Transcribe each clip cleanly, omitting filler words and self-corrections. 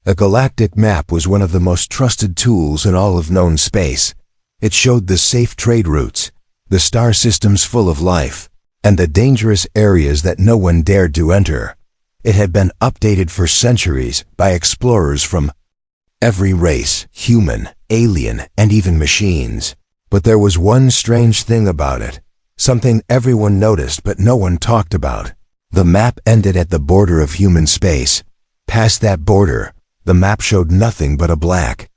A galactic map was one of the most trusted tools in all of known space. It showed the safe trade routes, the star systems full of life, and the dangerous areas that no one dared to enter. It had been updated for centuries by explorers from every race, human, alien, and even machines. But there was one strange thing about it, something everyone noticed but no one talked about. The map ended at the border of human space. Past that border, the map showed nothing but a black,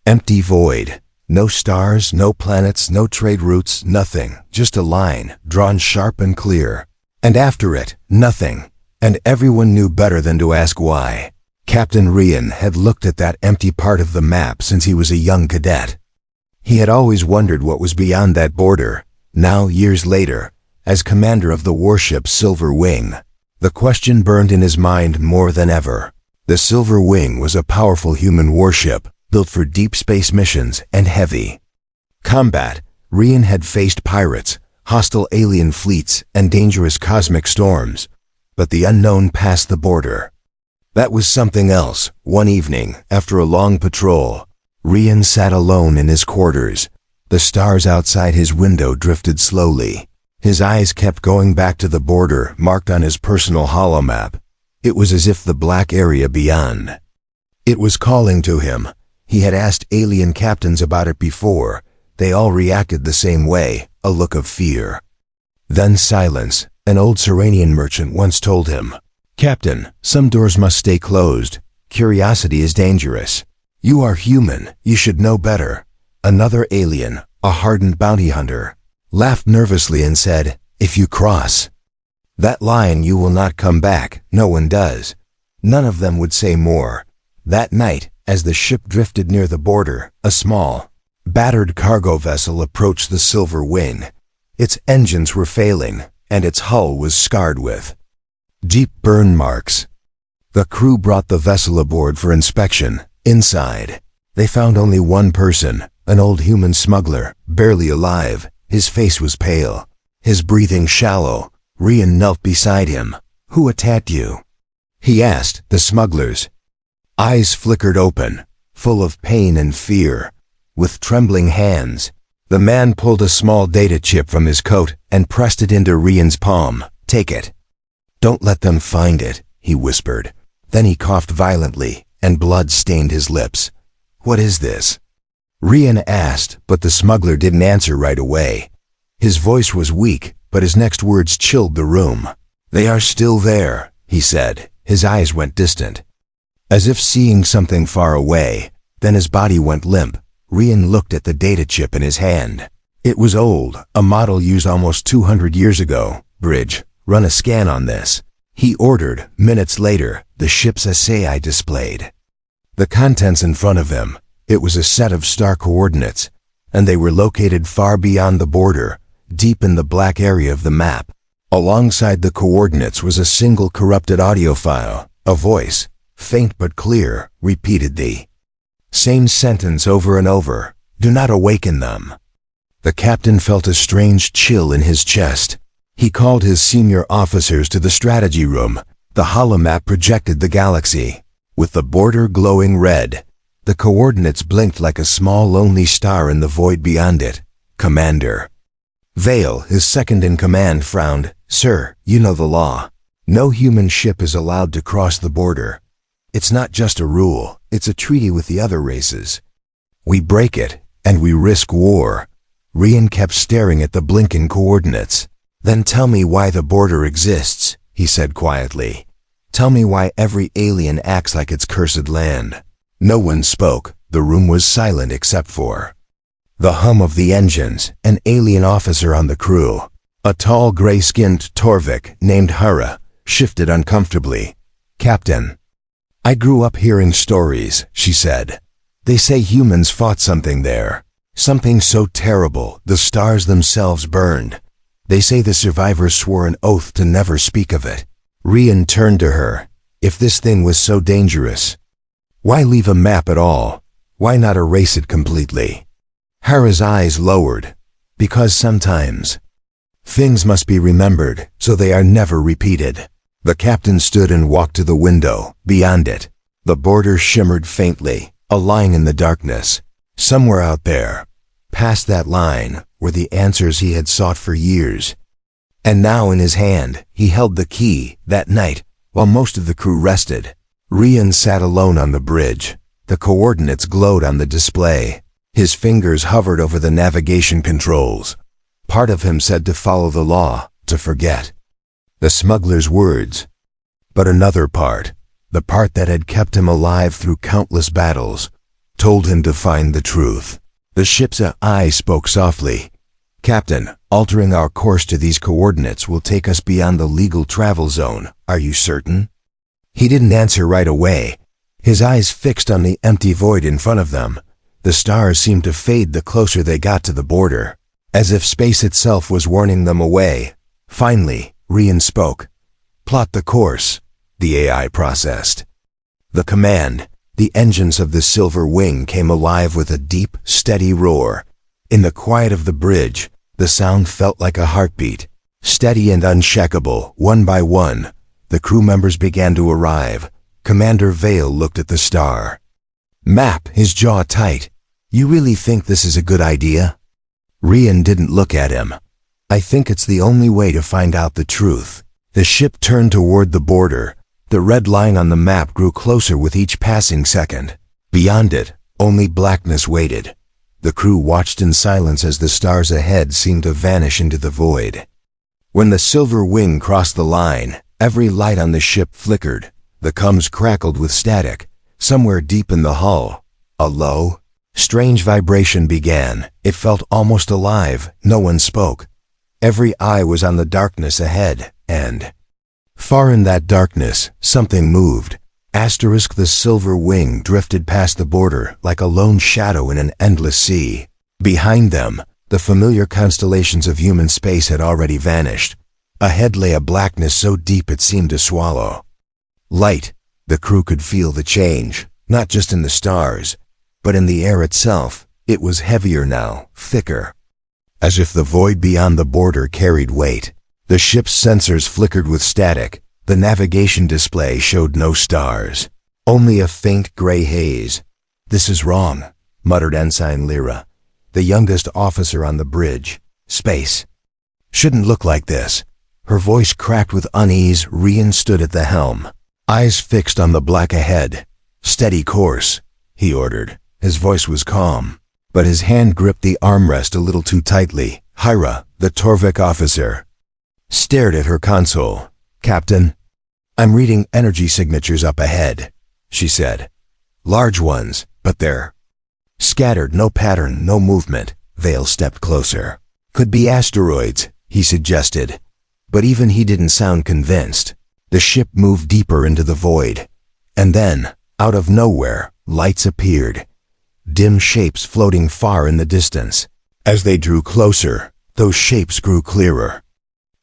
empty void. No stars, no planets, no trade routes, nothing. Just a line, drawn sharp and clear. And after it, nothing. And everyone knew better than to ask why. Captain Rian had looked at that empty part of the map since he was a young cadet. He had always wondered what was beyond that border. Now, years later, as commander of the warship Silver Wing, the question burned in his mind more than ever. The Silver Wing was a powerful human warship, built for deep space missions and heavy combat. Rian had faced pirates, hostile alien fleets, and dangerous cosmic storms, but the unknown passed the border. That was something else. One evening, after a long patrol, Rian sat alone in his quarters. The stars outside his window drifted slowly. His eyes kept going back to the border marked on his personal holomap. It was as if the black area beyond, it was calling to him. He had asked alien captains about it before. They all reacted the same way, a look of fear. Then silence. An old Serenian merchant once told him, "Captain, some doors must stay closed. Curiosity is dangerous. You are human, you should know better." Another alien, a hardened bounty hunter, laughed nervously and said, "If you cross that line, you will not come back." No one does. None of them would say more. That night, as the ship drifted near the border, a small, battered cargo vessel approached the Silver Wing. Its engines were failing, and its hull was scarred with deep burn marks. The crew brought the vessel aboard for inspection. Inside, they found only one person, an old human smuggler, barely alive. His face was pale, his breathing shallow. Rian knelt beside him. "Who attacked you?" he asked. The smuggler's eyes flickered open, full of pain and fear. With trembling hands, the man pulled a small data chip from his coat and pressed it into Rian's palm. "Take it. Don't let them find it," he whispered. Then he coughed violently, and blood stained his lips. "What is this?" Rian asked, but the smuggler didn't answer right away. His voice was weak, but his next words chilled the room. "They are still there," he said. His eyes went distant, as if seeing something far away. Then his body went limp. Rian looked at the data chip in his hand. It was old, a model used almost 200 years ago. "Bridge, run a scan on this," he ordered. Minutes later, the ship's SAI displayed the contents in front of him. It was a set of star coordinates, and they were located far beyond the border, deep in the black area of the map. Alongside the coordinates was a single corrupted audio file. A voice, faint but clear, repeated the same sentence over and over. "Do not awaken them." The captain felt a strange chill in his chest. He called his senior officers to the strategy room. The holomap projected the galaxy, with the border glowing red. The coordinates blinked like a small lonely star in the void beyond it. Commander Vale, his second-in-command, frowned. "Sir, you know the law. No human ship is allowed to cross the border. It's not just a rule, it's a treaty with the other races. We break it, and we risk war." Rian kept staring at the blinking coordinates. "Then tell me why the border exists," he said quietly. "Tell me why every alien acts like it's cursed land." No one spoke. The room was silent except for the hum of the engines. An alien officer on the crew, a tall gray-skinned Torvik named Hara, shifted uncomfortably. "Captain, I grew up hearing stories," she said. "They say humans fought something there. Something so terrible, the stars themselves burned. They say the survivors swore an oath to never speak of it." Rian turned to her. "If this thing was so dangerous, why leave a map at all? Why not erase it completely?" Hara's eyes lowered. "Because sometimes things must be remembered, so they are never repeated." The captain stood and walked to the window. Beyond it, The border shimmered faintly, a line in the darkness. Somewhere out there, past that line, were the answers he had sought for years. And now in his hand, he held the key. That night, while most of the crew rested, Rian sat alone on the bridge. The coordinates glowed on the display. His fingers hovered over the navigation controls. Part of him said to follow the law, to forget the smuggler's words. But another part, the part that had kept him alive through countless battles, told him to find the truth. The ship's eye spoke softly. "Captain, altering our course to these coordinates will take us beyond the legal travel zone. Are you certain?" He didn't answer right away. His eyes fixed on the empty void in front of them. The stars seemed to fade the closer they got to the border, as if space itself was warning them away. Finally, Rian spoke. "Plot the course," the AI processed. The command, the engines of the Silver Wing came alive with a deep, steady roar. In the quiet of the bridge, the sound felt like a heartbeat. Steady and unshakable, one by one, the crew members began to arrive. Commander Vale looked at the star map, his jaw tight. "You really think this is a good idea?" Rian didn't look at him. "I think it's the only way to find out the truth." The ship turned toward the border. The red line on the map grew closer with each passing second. Beyond it, only blackness waited. The crew watched in silence as the stars ahead seemed to vanish into the void. When the Silver Wing crossed the line, every light on the ship flickered. The comms crackled with static. Somewhere deep in the hull, a low, strange vibration began. It felt almost alive. No one spoke. Every eye was on the darkness ahead, and far in that darkness, something moved. The Silver Wing drifted past the border like a lone shadow in an endless sea. Behind them, the familiar constellations of human space had already vanished. Ahead lay a blackness so deep it seemed to swallow. Light. The crew could feel the change, not just in the stars, but in the air itself. It was heavier now, thicker, as if the void beyond the border carried weight. The ship's sensors flickered with static. The navigation display showed no stars, only a faint gray haze. "This is wrong," muttered Ensign Lyra, the youngest officer on the bridge. "Space shouldn't look like this." Her voice cracked with unease. Rian stood at the helm, eyes fixed on the black ahead. "Steady course," he ordered. His voice was calm, but his hand gripped the armrest a little too tightly. Hyra, the Torvik officer, stared at her console. "Captain, I'm reading energy signatures up ahead," she said. "Large ones, but they're scattered, no pattern, no movement." Vale stepped closer. "Could be asteroids," he suggested, but even he didn't sound convinced. The ship moved deeper into the void, and then, out of nowhere, lights appeared, dim shapes floating far in the distance. As they drew closer, those shapes grew clearer,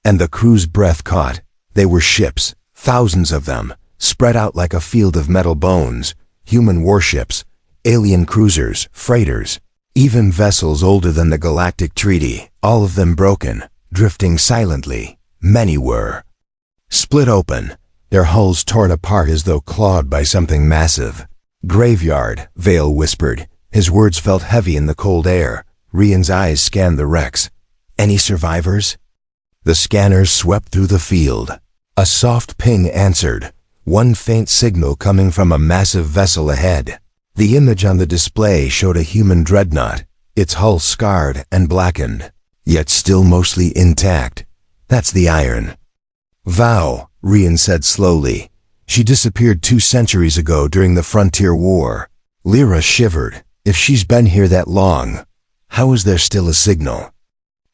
and the crew's breath caught. They were ships, thousands of them, spread out like a field of metal bones. Human warships, alien cruisers, freighters, even vessels older than the Galactic Treaty, all of them broken, drifting silently. Many were split open, their hulls torn apart as though clawed by something massive. "Graveyard," Vale whispered. His words felt heavy in the cold air. Rian's eyes scanned the wrecks. "Any survivors?" The scanners swept through the field. A soft ping answered, one faint signal coming from a massive vessel ahead. The image on the display showed a human dreadnought, its hull scarred and blackened, yet still mostly intact. "That's the Iron Vow," Rian said slowly. "She disappeared 2 centuries ago during the Frontier War." Lyra shivered. If she's been here that long, how is there still a signal?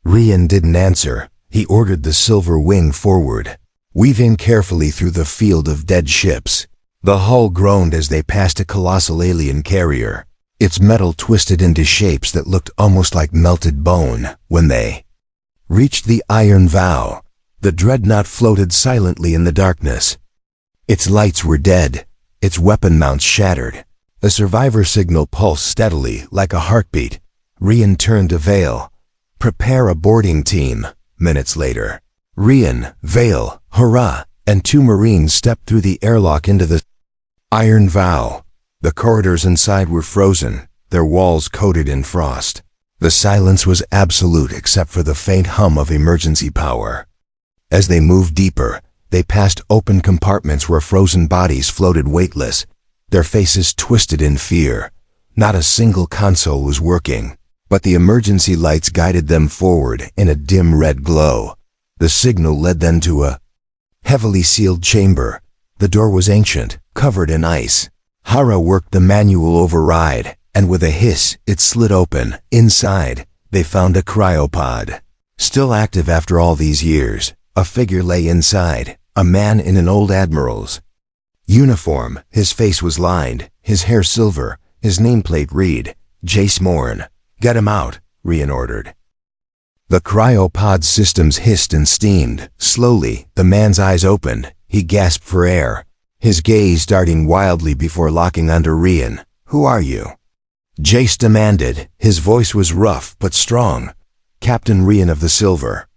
Rian didn't answer. He ordered the Silver Wing forward, weaving carefully through the field of dead ships. The hull groaned as they passed a colossal alien carrier. Its metal twisted into shapes that looked almost like melted bone. When they reached the Iron Vow, the dreadnought floated silently in the darkness. Its lights were dead, its weapon mounts shattered. The survivor signal pulsed steadily, like a heartbeat. Rian turned to Vale. "Prepare a boarding team." Minutes later, Rian, Vale, Hurrah, and 2 Marines stepped through the airlock into the Iron vow. The corridors inside were frozen, their walls coated in frost. The silence was absolute except for the faint hum of emergency power. As they moved deeper, they passed open compartments where frozen bodies floated weightless, their faces twisted in fear. Not a single console was working, but the emergency lights guided them forward in a dim red glow. The signal led them to a heavily sealed chamber. The door was ancient, covered in ice. Hara worked the manual override, and with a hiss, it slid open. Inside, they found a cryopod. Still active after all these years, a figure lay inside, a man in an old admiral's uniform. His face was lined, his hair silver, his nameplate read, Jace Morn. Get him out, Rian ordered. The cryopod systems hissed and steamed. Slowly, the man's eyes opened. He gasped for air, his gaze darting wildly before locking onto Rian. Who are you? Jace demanded. His voice was rough but strong. Captain Rian of the Silver.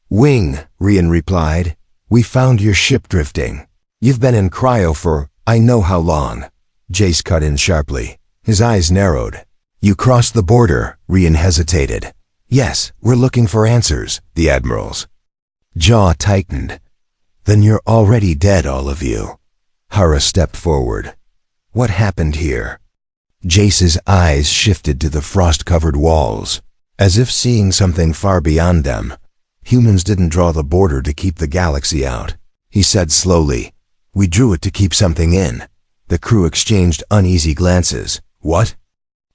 Wing, Rian replied. We found your ship drifting. You've been in cryo for, I know how long. Jace cut in sharply. His eyes narrowed. You crossed the border, Rian hesitated. Yes, we're looking for answers, the admiral's jaw tightened. Then you're already dead, all of you. Hara stepped forward. What happened here? Jace's eyes shifted to the frost-covered walls, as if seeing something far beyond them. Humans didn't draw the border to keep the galaxy out. He said slowly, we drew it to keep something in. The crew exchanged uneasy glances. What?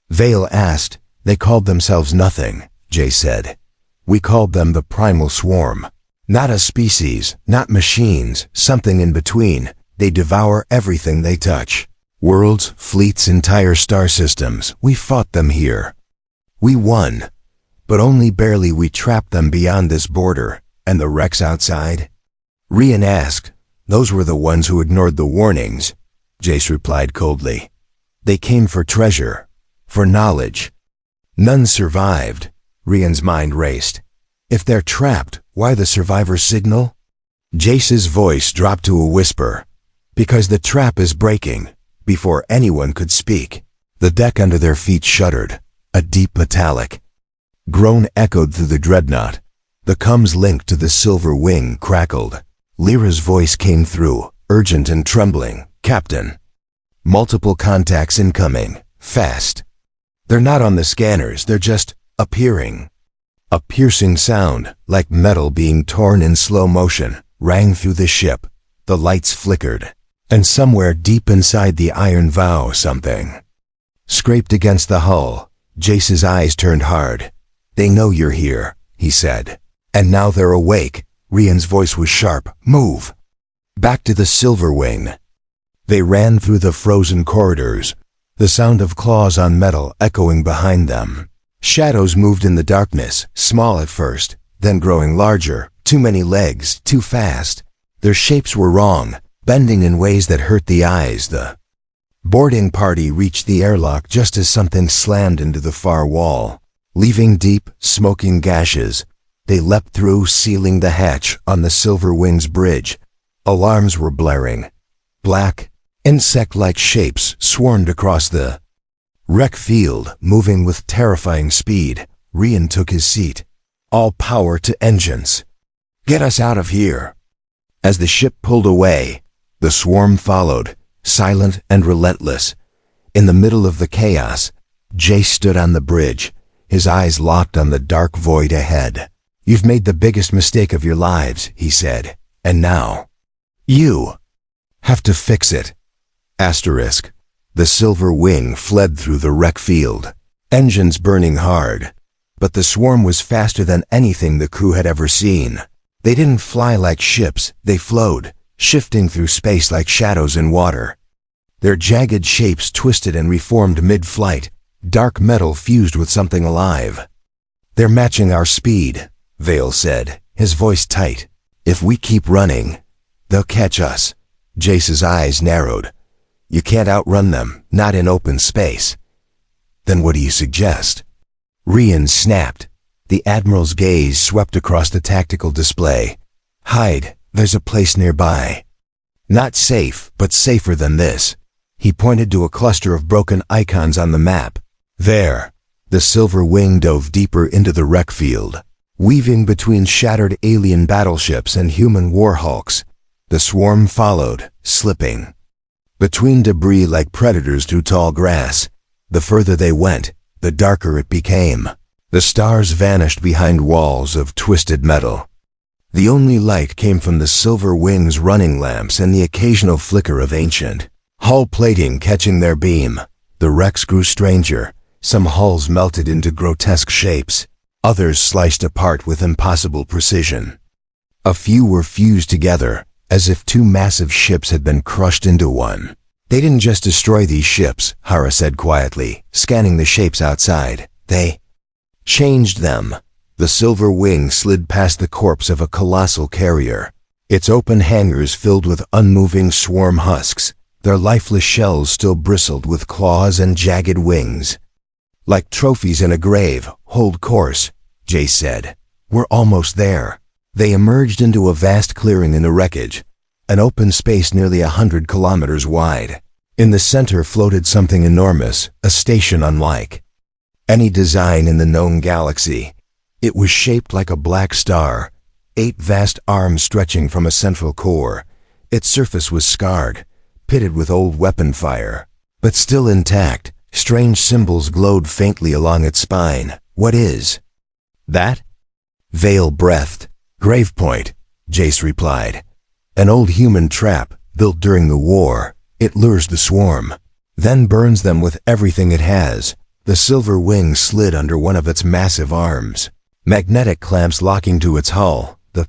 Vale asked. They called themselves nothing, Jace said. We called them the Primal Swarm. Not a species, not machines, something in between. They devour everything they touch. Worlds, fleets, entire star systems. We fought them here. We won. But only barely. We trapped them beyond this border. And the wrecks outside? Rian asked. Those were the ones who ignored the warnings, Jace replied coldly. They came for treasure, for knowledge. None survived. Rian's mind raced. If they're trapped, why the survivor's signal? Jace's voice dropped to a whisper. Because the trap is breaking. Before anyone could speak, the deck under their feet shuddered. A deep metallic groan echoed through the dreadnought. The comms linked to the silver wing crackled. Lyra's voice came through, urgent and trembling. Captain. Multiple contacts incoming. Fast. They're not on the scanners, they're just appearing. A piercing sound, like metal being torn in slow motion, rang through the ship. The lights flickered. And somewhere deep inside the iron vow something scraped against the hull. Jace's eyes turned hard. They know you're here, he said. And now they're awake. Rian's voice was sharp. Move. Back to the silver wing. They ran through the frozen corridors, the sound of claws on metal echoing behind them. Shadows moved in the darkness, small at first, then growing larger. Too many legs, too fast. Their shapes were wrong, bending in ways that hurt the eyes. The boarding party reached the airlock just as something slammed into the far wall. Leaving deep, smoking gashes, they leapt through, sealing the hatch on the Silver Wings bridge. Alarms were blaring. Black, insect-like shapes swarmed across the wreck field, moving with terrifying speed. Rian took his seat. All power to engines. Get us out of here. As the ship pulled away, the swarm followed, silent and relentless. In the middle of the chaos, Jace stood on the bridge, his eyes locked on the dark void ahead. You've made the biggest mistake of your lives, he said, and now you have to fix it. Asterisk. The silver wing fled through the wreck field, engines burning hard. But the swarm was faster than anything the crew had ever seen. They didn't fly like ships, they flowed, shifting through space like shadows in water. Their jagged shapes twisted and reformed mid-flight, dark metal fused with something alive. They're matching our speed, Vale said, his voice tight. If we keep running, they'll catch us. Jace's eyes narrowed. You can't outrun them, not in open space. Then what do you suggest? Rian snapped. The Admiral's gaze swept across the tactical display. Hide, there's a place nearby. Not safe, but safer than this. He pointed to a cluster of broken icons on the map. There, the Silver Wing dove deeper into the wreck field, weaving between shattered alien battleships and human warhulks. The swarm followed, slipping between debris like predators through tall grass. The further they went, the darker it became. The stars vanished behind walls of twisted metal. The only light came from the Silver Wing's running lamps and the occasional flicker of ancient hull plating catching their beam. The wrecks grew stranger. Some hulls melted into grotesque shapes. Others sliced apart with impossible precision. A few were fused together, as if two massive ships had been crushed into one. They didn't just destroy these ships, Hara said quietly, scanning the shapes outside. They changed them. The Silver Wing slid past the corpse of a colossal carrier, its open hangars filled with unmoving swarm husks. Their lifeless shells still bristled with claws and jagged wings. Like trophies in a grave, hold course, Jace said. We're almost there. They emerged into a vast clearing in the wreckage, an open space nearly 100 kilometers wide. In the center floated something enormous, a station unlike any design in the known galaxy. It was shaped like a black star, 8 vast arms stretching from a central core. Its surface was scarred, pitted with old weapon fire, but still intact. Strange symbols glowed faintly along its spine. What is that? Vale breathed. Gravepoint, Jace replied. An old human trap, built during the war. It lures the swarm, then burns them with everything it has. The Silver Wing slid under one of its massive arms, magnetic clamps locking to its hull. The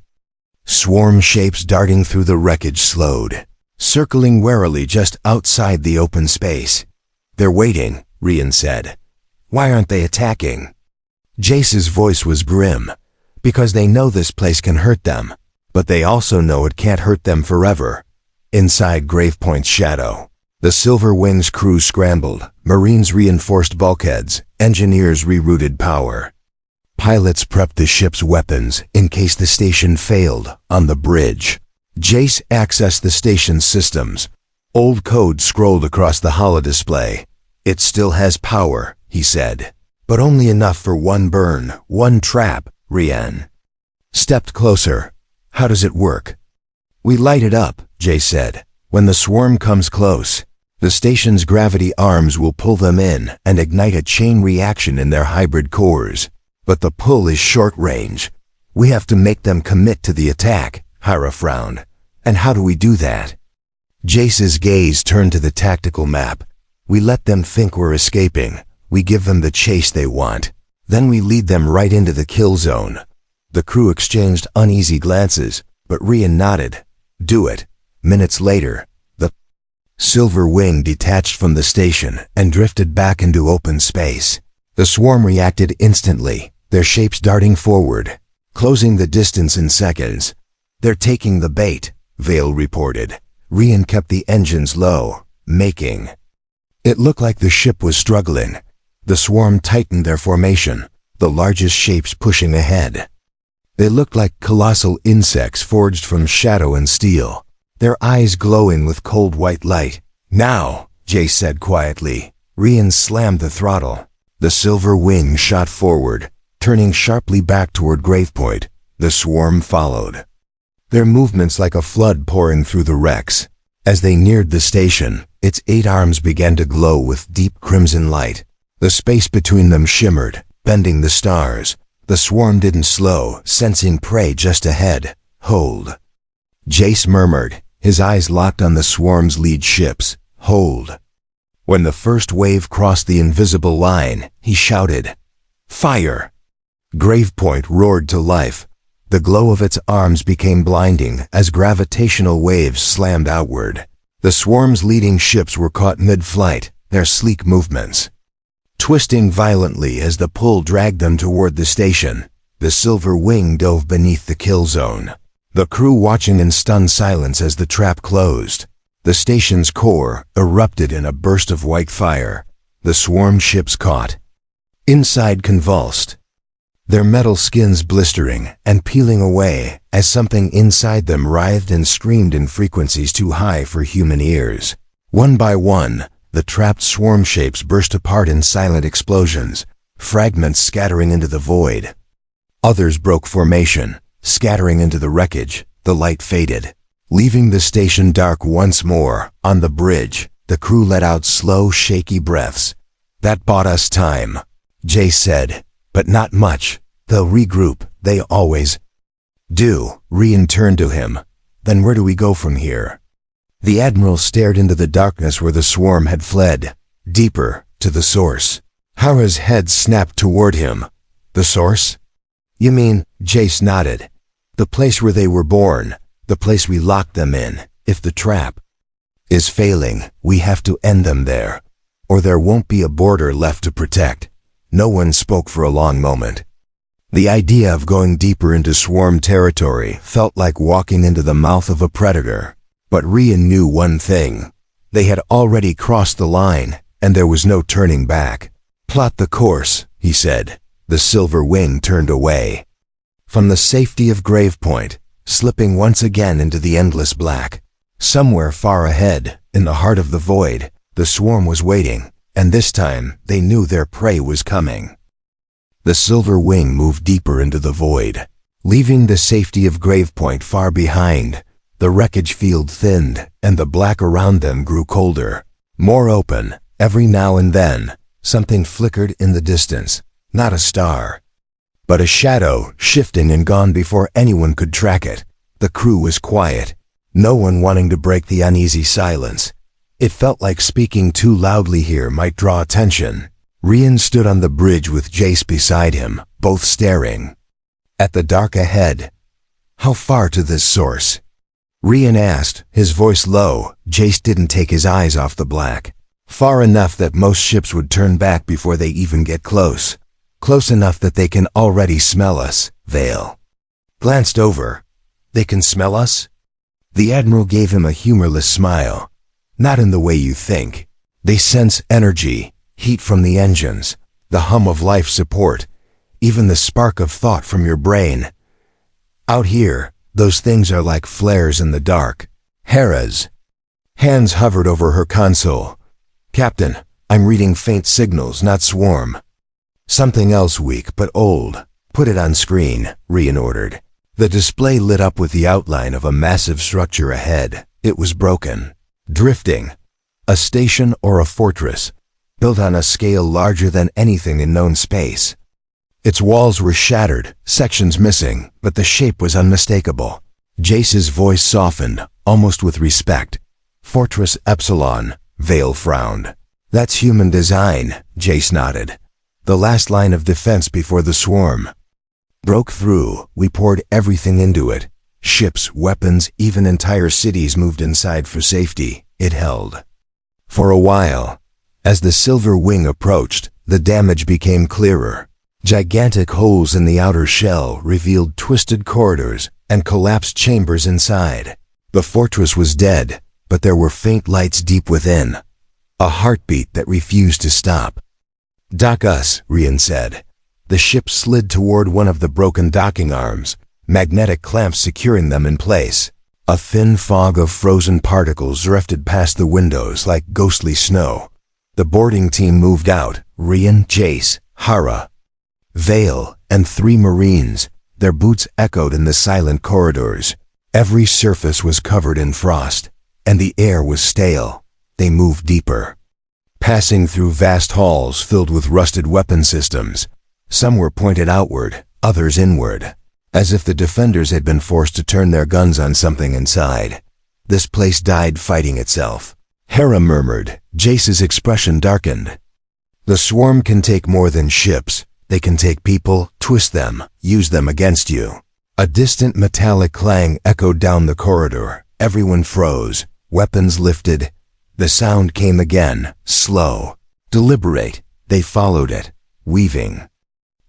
swarm shapes darting through the wreckage slowed, circling warily just outside the open space. They're waiting, Rian said. Why aren't they attacking? Jace's voice was grim. Because they know this place can hurt them, but they also know it can't hurt them forever. Inside Gravepoint's shadow, the Silver Wing's crew scrambled. Marines reinforced bulkheads, engineers rerouted power. Pilots prepped the ship's weapons in case the station failed on the bridge. Jace accessed the station's systems. Old code scrolled across the holodisplay. It still has power, he said, but only enough for one burn, one trap. Rian stepped closer. How does it work? We light it up, Jace said. When the swarm comes close, the station's gravity arms will pull them in and ignite a chain reaction in their hybrid cores. But the pull is short range. We have to make them commit to the attack, Hara frowned. And how do we do that? Jace's gaze turned to the tactical map. We let them think we're escaping. We give them the chase they want. Then we lead them right into the kill zone. The crew exchanged uneasy glances, but Rian nodded. Do it. Minutes later, the Silver Wing detached from the station and drifted back into open space. The swarm reacted instantly, their shapes darting forward, closing the distance in seconds. They're taking the bait, Vale reported. Rian kept the engines low, making it looked like the ship was struggling. The swarm tightened their formation, the largest shapes pushing ahead. They looked like colossal insects forged from shadow and steel, their eyes glowing with cold white light. Now, Jace said quietly. Rian slammed the throttle. The Silver Wing shot forward, turning sharply back toward Gravepoint. The swarm followed, their movements like a flood pouring through the wrecks. As they neared the station, its 8 arms began to glow with deep crimson light. The space between them shimmered, bending the stars. The swarm didn't slow, sensing prey just ahead. Hold. Jace murmured, his eyes locked on the swarm's lead ships. Hold. When the first wave crossed the invisible line, he shouted, Fire! Gravepoint roared to life. The glow of its arms became blinding as gravitational waves slammed outward. The swarm's leading ships were caught mid-flight, their sleek movements twisting violently as the pull dragged them toward the station. The Silver Wing dove beneath the kill zone, the crew watching in stunned silence as the trap closed. The station's core erupted in a burst of white fire. The swarm ships caught inside convulsed, their metal skins blistering and peeling away as something inside them writhed and screamed in frequencies too high for human ears. One by one, the trapped swarm shapes burst apart in silent explosions, fragments scattering into the void. Others broke formation, scattering into the wreckage. The light faded, leaving the station dark once more. On the bridge, the crew let out slow, shaky breaths. "That bought us time," Jay said, "but not much. They'll regroup, they always do." Rian turned to him. "Then where do we go from here?" The Admiral stared into the darkness where the swarm had fled, deeper, to the source. Hara's head snapped toward him. "The source? You mean?" Jace nodded. "The place where they were born, the place we locked them in. If the trap is failing, we have to end them there, or there won't be a border left to protect." No one spoke for a long moment. The idea of going deeper into swarm territory felt like walking into the mouth of a predator. But Rian knew one thing. They had already crossed the line, and there was no turning back. "Plot the course," he said. The Silver Wing turned away. From the safety of Grave Point, slipping once again into the endless black. Somewhere far ahead, in the heart of the void, the swarm was waiting, and this time they knew their prey was coming. The Silver Wing moved deeper into the void, leaving the safety of Grave Point far behind. The wreckage field thinned, and the black around them grew colder, more open. Every now and then, something flickered in the distance. Not a star, but a shadow, shifting and gone before anyone could track it. The crew was quiet, no one wanting to break the uneasy silence. It felt like speaking too loudly here might draw attention. Rian stood on the bridge with Jace beside him, both staring at the dark ahead. "How far to this source?" Rian asked, his voice low. Jace didn't take his eyes off the black. "Far enough that most ships would turn back before they even get close. Close enough that they can already smell us." Vale glanced over. "They can smell us?" The Admiral gave him a humorless smile. "Not in the way you think. They sense energy, heat from the engines, the hum of life support, even the spark of thought from your brain. Out here, those things are like flares in the dark." Hera's hands hovered over her console. "Captain, I'm reading faint signals, not swarm. Something else weak but old. Put it on screen," Rian ordered. The display lit up with the outline of a massive structure ahead. It was broken, drifting. A station or a fortress, built on a scale larger than anything in known space. Its walls were shattered, sections missing, but the shape was unmistakable. Jace's voice softened, almost with respect. "Fortress Epsilon," Vale frowned. "That's human design," Jace nodded. "The last line of defense before the swarm broke through. We poured everything into it. Ships, weapons, even entire cities moved inside for safety. It held for a while. As the Silver Wing approached, the damage became clearer. Gigantic holes in the outer shell revealed twisted corridors and collapsed chambers inside. The fortress was dead, but there were faint lights deep within, a heartbeat that refused to stop. "Dock us," Rian said. The ship slid toward one of the broken docking arms, magnetic clamps securing them in place. A thin fog of frozen particles drifted past the windows like ghostly snow. The boarding team moved out: Rian, Jace, Hara, Vale, and 3 Marines. Their boots echoed in the silent corridors. Every surface was covered in frost, and the air was stale. They moved deeper, passing through vast halls filled with rusted weapon systems. Some were pointed outward, others inward, as if the defenders had been forced to turn their guns on something inside. This place died fighting itself. Hera murmured. Jace's expression darkened. "The swarm can take more than ships. They can take people, twist them, use them against you." A distant metallic clang echoed down the corridor. Everyone froze, weapons lifted. The sound came again, slow, deliberate. They followed it, weaving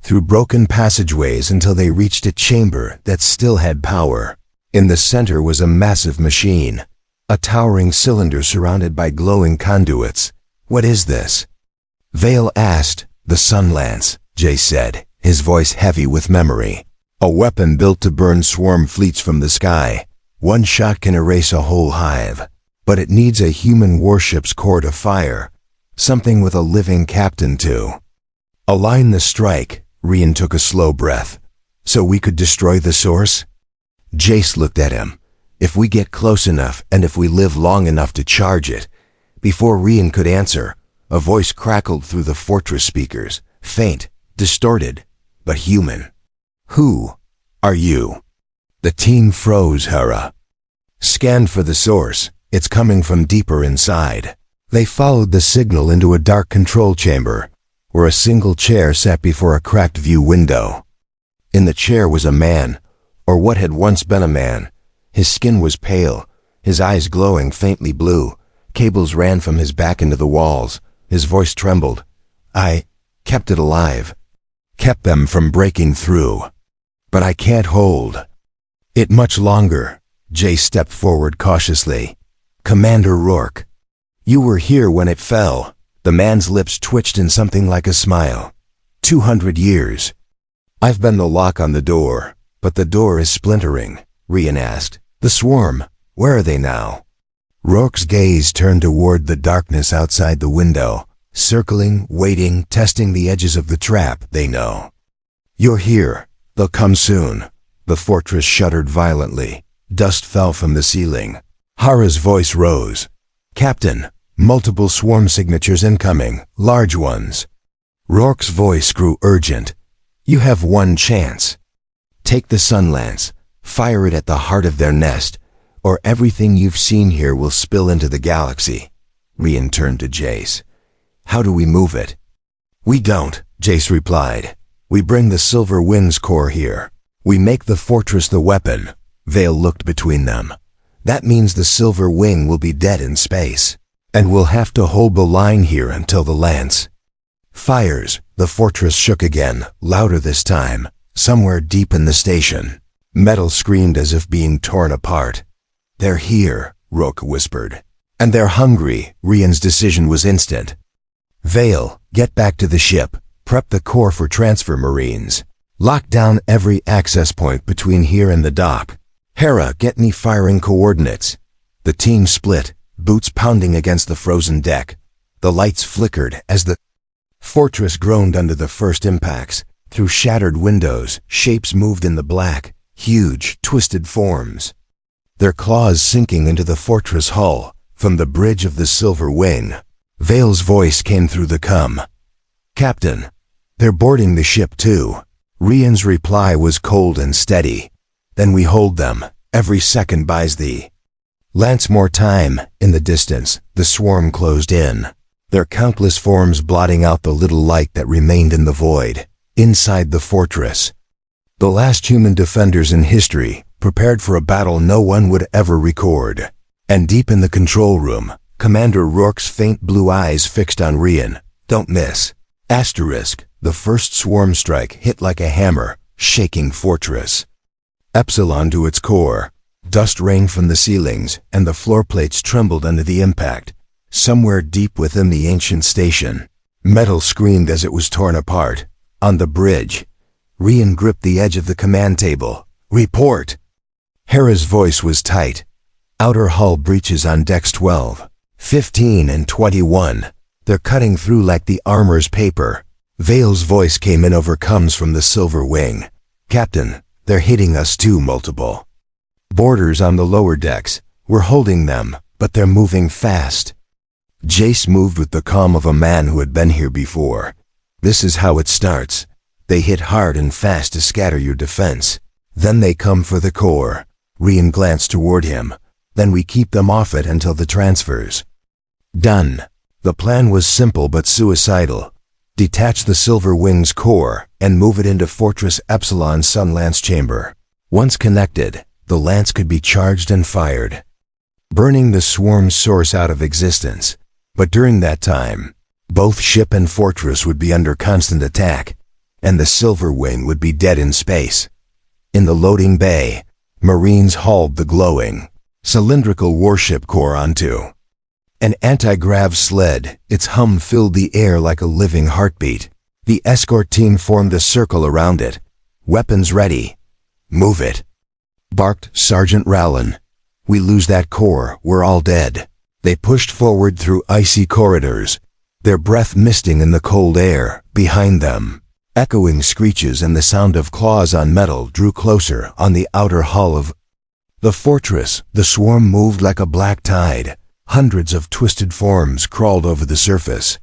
through broken passageways until they reached a chamber that still had power. In the center was a massive machine, a towering cylinder surrounded by glowing conduits. "What is this?" Vale asked. "The Sun Lance," Jay said, his voice heavy with memory. "A weapon built to burn swarm fleets from the sky. One shot can erase a whole hive. But it needs a human warship's core to fire, something with a living captain too. Align the strike, Rian took a slow breath. So we could destroy the source? Jace looked at him. If we get close enough and if we live long enough to charge it. Before Rian could answer, a voice crackled through the fortress speakers, faint, distorted, but human. Who are you? The team froze, Hera. Scanned for the source. It's coming from deeper inside. They followed the signal into a dark control chamber, where a single chair sat before a cracked view window. In the chair was a man, or what had once been a man. His skin was pale, his eyes glowing faintly blue. Cables ran from his back into the walls. His voice trembled. I kept it alive. Kept them from breaking through. But I can't hold it much longer. Jay stepped forward cautiously. Commander Rourke. You were here when it fell. The man's lips twitched in something like a smile. 200 years. I've been the lock on the door, but the door is splintering, Rian asked. The swarm, where are they now? Rourke's gaze turned toward the darkness outside the window, circling, waiting, testing the edges of the trap, they know. You're here. They'll come soon. The fortress shuddered violently. Dust fell from the ceiling. Hara's voice rose. Captain, multiple swarm signatures incoming, large ones. Rourke's voice grew urgent. You have one chance. Take the sun lance, fire it at the heart of their nest, or everything you've seen here will spill into the galaxy. Rian turned to Jace. How do we move it? We don't, Jace replied. We bring the Silver Wings core here. We make the fortress the weapon. Vale looked between them. That means the Silver Wing will be dead in space. And we'll have to hold the line here until the lance fires. The fortress shook again, louder this time, somewhere deep in the station. Metal screamed as if being torn apart. They're here, Rourke whispered. And they're hungry. Rian's decision was instant. Vale, get back to the ship. Prep the core for transfer, Marines. Lock down every access point between here and the dock. Hera, get me firing coordinates. The team split, boots pounding against the frozen deck. The lights flickered as the fortress groaned under the first impacts. Through shattered windows, shapes moved in the black, huge, twisted forms. Their claws sinking into the fortress hull, from the bridge of the Silver Wing. Vale's voice came through the cum. Captain, they're boarding the ship too. Rian's reply was cold and steady. Then we hold them. Every second buys the lance more time. In the distance, the swarm closed in, their countless forms blotting out the little light that remained in the void. Inside the fortress, the last human defenders in history, prepared for a battle no one would ever record. And deep in the control room, Commander Rourke's faint blue eyes fixed on Rian. Don't miss. Asterisk, the first swarm strike hit like a hammer, shaking fortress. Epsilon to its core. Dust rained from the ceilings, and the floor plates trembled under the impact. Somewhere deep within the ancient station, metal screamed as it was torn apart. On the bridge, Rian gripped the edge of the command table. Report! Hera's voice was tight. Outer hull breaches on decks 12, 15, and 21. They're cutting through like the armor's paper. Vale's voice came in over comes from the Silver Wing. Captain, they're hitting us too, multiple. Boarders on the lower decks. We're holding them, but they're moving fast. Jace moved with the calm of a man who had been here before. This is how it starts. They hit hard and fast to scatter your defense. Then they come for the core. Rian glanced toward him. Then we keep them off it until the transfers. Done. The plan was simple but suicidal. Detach the Silver Wing's core and move it into Fortress Epsilon's Sun Lance chamber. Once connected, the lance could be charged and fired, burning the swarm's source out of existence. But during that time, both ship and fortress would be under constant attack, and the Silver Wing would be dead in space. In the loading bay, Marines hauled the glowing, cylindrical warship core onto an anti-grav sled. Its hum filled the air like a living heartbeat. The escort team formed a circle around it. Weapons ready. Move it, barked Sergeant Rowland. We lose that core, we're all dead. They pushed forward through icy corridors, their breath misting in the cold air behind them. Echoing screeches and the sound of claws on metal drew closer on the outer hull of the fortress. The swarm moved like a black tide. Hundreds of twisted forms crawled over the surface,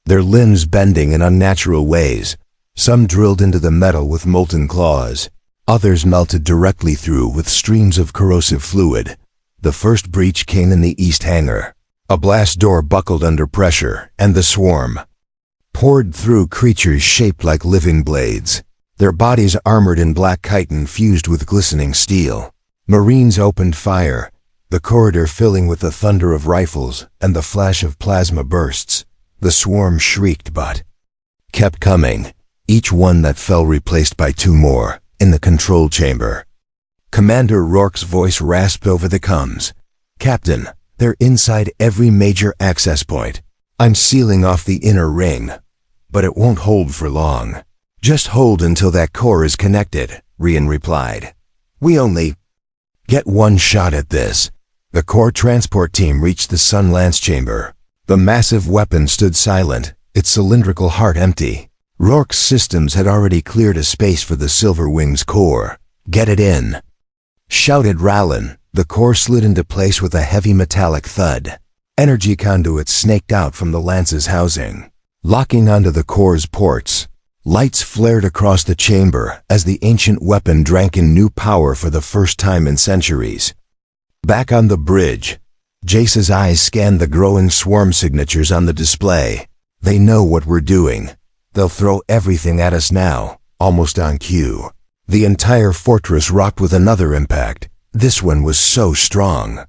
their limbs bending in unnatural ways. Some drilled into the metal with molten claws. Others melted directly through with streams of corrosive fluid. The first breach came in the east hangar. A blast door buckled under pressure, and the swarm poured through creatures shaped like living blades, their bodies armored in black chitin fused with glistening steel. Marines opened fire, the corridor filling with the thunder of rifles and the flash of plasma bursts. The swarm shrieked but kept coming, each one that fell replaced by two more in the control chamber. Commander Rourke's voice rasped over the comms. "Captain, they're inside every major access point. I'm sealing off the inner ring, but it won't hold for long." "Just hold until that core is connected," Rian replied. "We only get one shot at this." The core transport team reached the Sun Lance chamber. The massive weapon stood silent, its cylindrical heart empty. Rourke's systems had already cleared a space for the Silver Wing's core. "Get it in," shouted Rallin. The core slid into place with a heavy metallic thud. Energy conduits snaked out from the Lance's housing, locking onto the core's ports. Lights flared across the chamber as the ancient weapon drank in new power for the first time in centuries. Back on the bridge, Jace's eyes scanned the growing swarm signatures on the display. "They know what we're doing. They'll throw everything at us now, almost on cue." The entire fortress rocked with another impact. This one was so strong.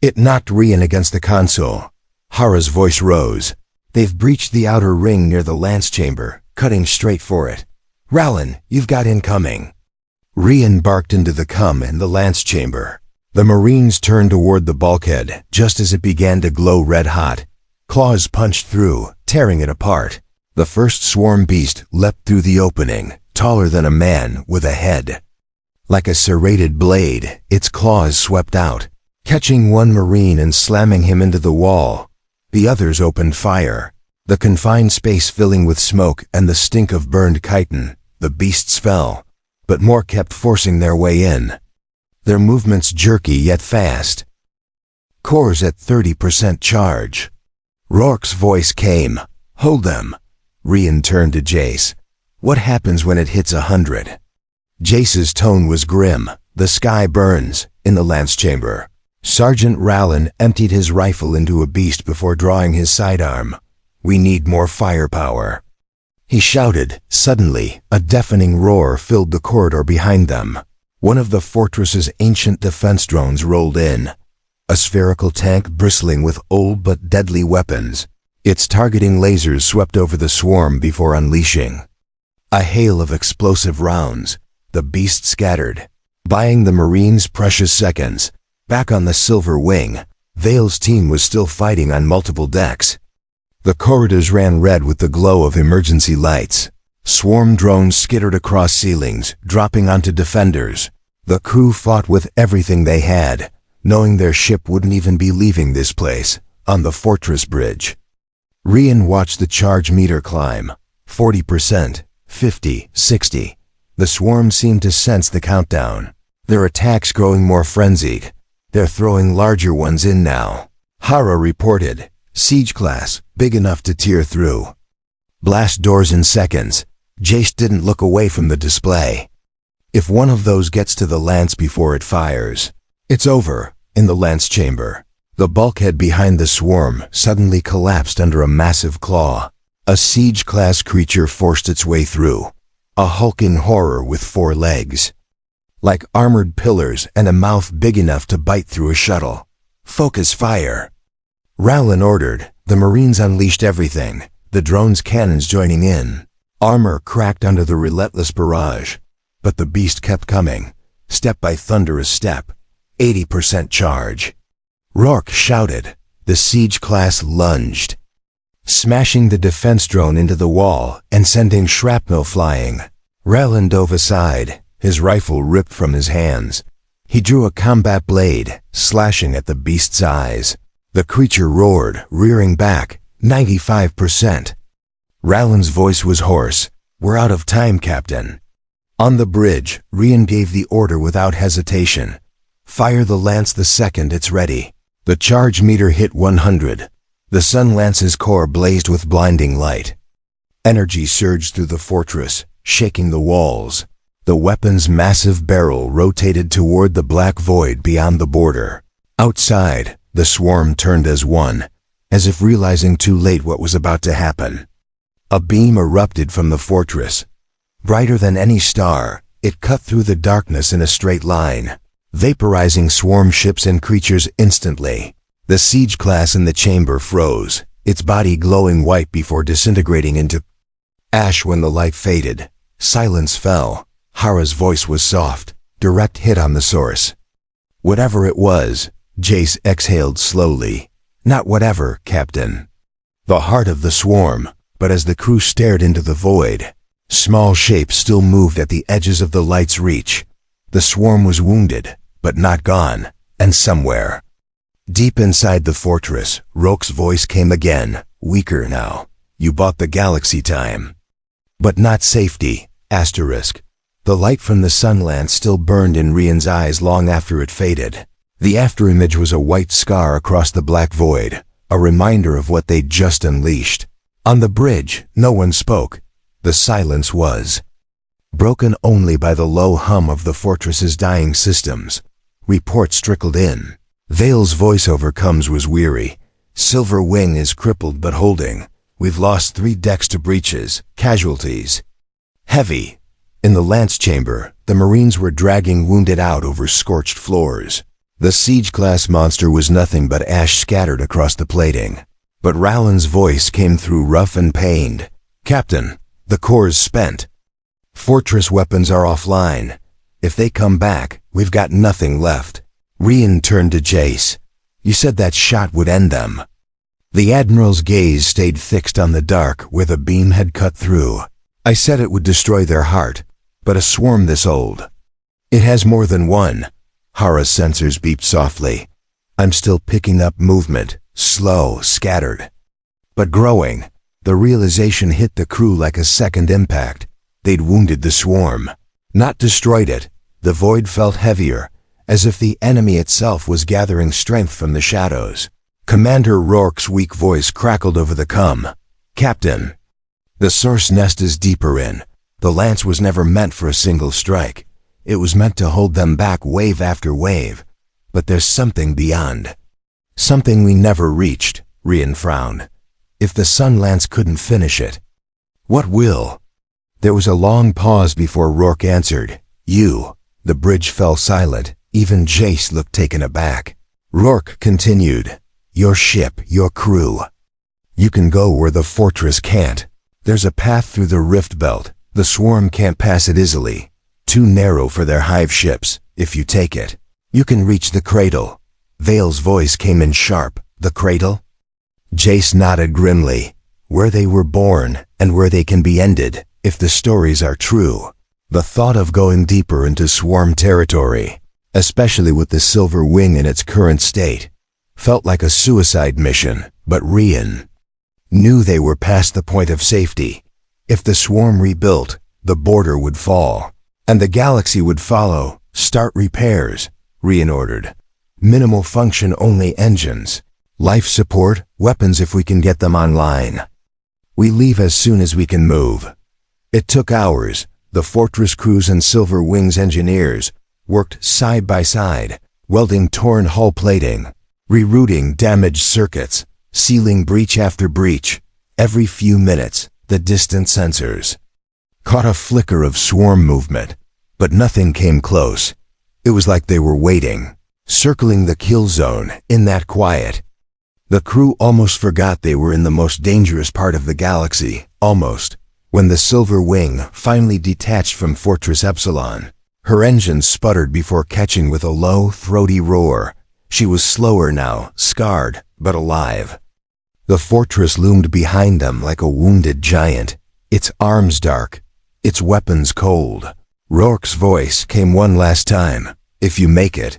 It knocked Rian against the console. Hara's voice rose. "They've breached the outer ring near the Lance chamber, cutting straight for it. Rallin, you've got incoming." Rian barked into the comm in the Lance chamber. The Marines turned toward the bulkhead just as it began to glow red-hot. Claws punched through, tearing it apart. The first swarm beast leapt through the opening, taller than a man with a head. Like a serrated blade, its claws swept out, catching one Marine and slamming him into the wall. The others opened fire, the confined space filling with smoke and the stink of burned chitin. The beasts fell, but more kept forcing their way in, their movements jerky yet fast. "Core's at 30% charge." Rourke's voice came. "Hold them." Rian turned to Jace. "What happens when it hits 100? Jace's tone was grim. "The sky burns," in the Lance chamber. Sergeant Rallin emptied his rifle into a beast before drawing his sidearm. "We need more firepower," he shouted. Suddenly, a deafening roar filled the corridor behind them. One of the fortress's ancient defense drones rolled in, a spherical tank bristling with old but deadly weapons. Its targeting lasers swept over the swarm before unleashing a hail of explosive rounds. The beast scattered, buying the Marines precious seconds. Back on the Silver Wing, Vale's team was still fighting on multiple decks. The corridors ran red with the glow of emergency lights. Swarm drones skittered across ceilings, dropping onto defenders. The crew fought with everything they had, knowing their ship wouldn't even be leaving this place. On the fortress bridge, Rian watched the charge meter climb. 40%, 50, 60. The swarm seemed to sense the countdown, their attacks growing more frenzied. "They're throwing larger ones in now," Hara reported. "Siege class, big enough to tear through. Blast doors in seconds." Jace didn't look away from the display. "If one of those gets to the Lance before it fires, it's over." In the Lance chamber, the bulkhead behind the swarm suddenly collapsed under a massive claw. A siege-class creature forced its way through, a hulking horror with 4 legs, like armored pillars and a mouth big enough to bite through a shuttle. "Focus fire," Rallin ordered. The Marines unleashed everything, the drone's cannons joining in. Armor cracked under the relentless barrage, but the beast kept coming, step by thunderous step. 80% charge. Rourke shouted. The siege class lunged, smashing the defense drone into the wall and sending shrapnel flying. Rallin dove aside, his rifle ripped from his hands. He drew a combat blade, slashing at the beast's eyes. The creature roared, rearing back, 95%. Rowland's voice was hoarse. "We're out of time, Captain." On the bridge, Rian gave the order without hesitation. "Fire the lance the second it's ready." The charge meter hit 100. The sun lance's core blazed with blinding light. Energy surged through the fortress, shaking the walls. The weapon's massive barrel rotated toward the black void beyond the border. Outside, the swarm turned as one, as if realizing too late what was about to happen. A beam erupted from the fortress. Brighter than any star, it cut through the darkness in a straight line, vaporizing swarm ships and creatures instantly. The siege class in the chamber froze, its body glowing white before disintegrating into ash when the light faded. Silence fell. Hara's voice was soft, direct hit on the source. "Whatever it was," Jace exhaled slowly. "Not whatever, Captain." The heart of the swarm, but as the crew stared into the void, small shapes still moved at the edges of the light's reach. The swarm was wounded, but not gone, and somewhere. Deep inside the fortress, Roke's voice came again, weaker now. "You bought the galaxy time. But not safety, asterisk." The light from the sun lance still burned in Rian's eyes long after it faded. The afterimage was a white scar across the black void, a reminder of what they'd just unleashed. On the bridge, no one spoke. The silence was broken only by the low hum of the fortress's dying systems. Reports trickled in. Vale's voice over comms was weary. "Silver Wing is crippled but holding. We've lost 3 decks to breaches. Casualties heavy." In the lance chamber, the Marines were dragging wounded out over scorched floors. The siege-class monster was nothing but ash scattered across the plating. But Rowland's voice came through rough and pained. "Captain, the core's spent. Fortress weapons are offline. If they come back, we've got nothing left." Rian turned to Jace. "You said that shot would end them." The Admiral's gaze stayed fixed on the dark where the beam had cut through. "I said it would destroy their heart, but a swarm this old. It has more than one." Hara's sensors beeped softly. "I'm still picking up movement, slow, scattered, but growing." The realization hit the crew like a second impact. They'd wounded the swarm, not destroyed it. The void felt heavier, as if the enemy itself was gathering strength from the shadows. Commander Rourke's weak voice crackled over the comm. "Captain, the source nest is deeper in. The lance was never meant for a single strike. It was meant to hold them back wave after wave. But there's something beyond. Something we never reached." Rian frowned. "If the sun lance couldn't finish it, what will?" There was a long pause before Rourke answered. "You." The bridge fell silent. Even Jace looked taken aback. Rourke continued. "Your ship, your crew. You can go where the fortress can't. There's a path through the rift belt. The swarm can't pass it easily. Too narrow for their hive ships. If you take it, you can reach the cradle." Vale's voice came in sharp. "The cradle?" Jace nodded grimly. "Where they were born, and where they can be ended, if the stories are true." The thought of going deeper into swarm territory, especially with the Silver Wing in its current state, felt like a suicide mission. But Rian knew they were past the point of safety. If the swarm rebuilt, the border would fall, and the galaxy would follow. "Start repairs," Rian ordered. "Minimal function only engines. Life support, weapons if we can get them online. We leave as soon as we can move." It took hours. The fortress crews and Silver Wing's engineers worked side by side, welding torn hull plating, rerouting damaged circuits, sealing breach after breach. Every few minutes, the distant sensors caught a flicker of swarm movement, but nothing came close. It was like they were waiting, circling the kill zone in that quiet. The crew almost forgot they were in the most dangerous part of the galaxy, almost, when the Silver Wing finally detached from Fortress Epsilon. Her engines sputtered before catching with a low, throaty roar. She was slower now, scarred, but alive. The fortress loomed behind them like a wounded giant, its arms dark, its weapons cold. Rourke's voice came one last time. "If you make it,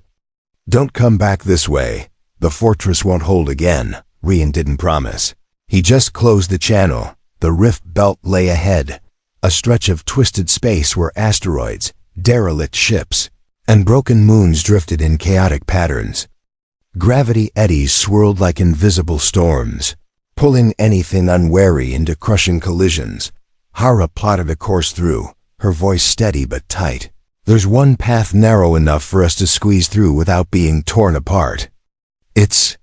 don't come back this way." The fortress won't hold again, Rian didn't promise. He just closed the channel. The rift belt lay ahead, a stretch of twisted space where asteroids, derelict ships, and broken moons drifted in chaotic patterns. Gravity eddies swirled like invisible storms, pulling anything unwary into crushing collisions. Hara plotted a course through, her voice steady but tight. There's one path narrow enough for us to squeeze through without being torn apart. It's